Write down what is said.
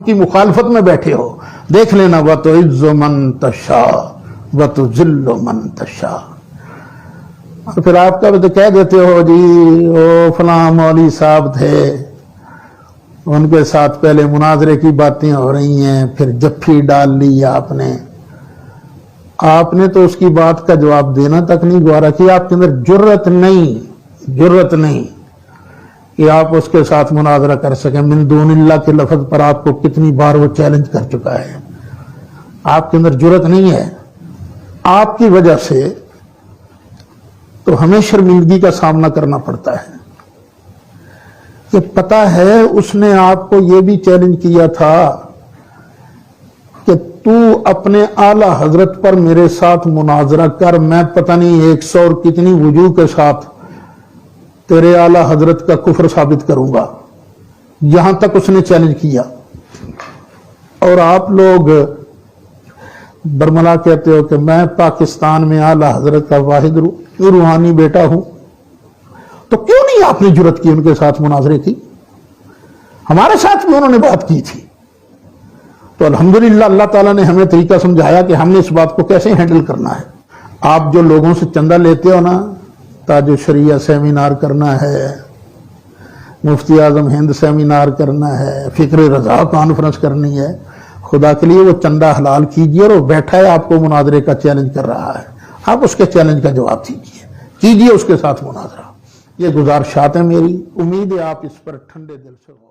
کی مخالفت میں بیٹھے ہو، دیکھ لینا وَتُعِزُّ مَن تَشَاءُ وَتُذِلُّ مَن تَشَاءُ۔ اور پھر آپ کا بھی تو کہہ دیتے ہو جی وہ فلاں مولوی صاحب تھے، ان کے ساتھ پہلے مناظرے کی باتیں ہو رہی ہیں، پھر جفی ڈال لی آپ نے تو اس کی بات کا جواب دینا تک نہیں گوارا کیا۔ آپ کے اندر جرت نہیں کہ آپ اس کے ساتھ مناظرہ کر سکیں۔ من دون اللہ کے لفظ پر آپ کو کتنی بار وہ چیلنج کر چکا ہے، آپ کے اندر جرت نہیں ہے۔ آپ کی وجہ سے تو ہمیں شرمندگی کا سامنا کرنا پڑتا ہے کہ پتہ ہے اس نے آپ کو یہ بھی چیلنج کیا تھا کہ تو اپنے اعلی حضرت پر میرے ساتھ مناظرہ کر، میں پتہ نہیں 100 اور کتنی وجوہ کے ساتھ تیرے اعلی حضرت کا کفر ثابت کروں گا، یہاں تک اس نے چیلنج کیا۔ اور آپ لوگ برملا کہتے ہو کہ میں پاکستان میں اعلی حضرت کا واحد روحانی بیٹا ہوں، تو کیوں نہیں آپ نے جرت کی ان کے ساتھ مناظرے کی؟ ہمارے ساتھ بھی انہوں نے بات کی تھی، تو الحمدللہ اللہ تعالیٰ نے ہمیں طریقہ سمجھایا کہ ہم نے اس بات کو کیسے ہینڈل کرنا ہے۔ آپ جو لوگوں سے چندہ لیتے ہو نا، تاج الشریعہ سیمینار کرنا ہے، مفتی اعظم ہند سیمینار کرنا ہے، فکر رضا کانفرنس کرنی ہے، خدا کے لیے وہ چندہ حلال کیجئے۔ اور وہ بیٹھا ہے آپ کو مناظرے کا چیلنج کر رہا ہے، آپ اس کے چیلنج کا جواب کیجئے اس کے ساتھ مناظرہ۔ یہ گزارشات ہیں میری، امید ہے آپ اس پر ٹھنڈے دل سے ہو۔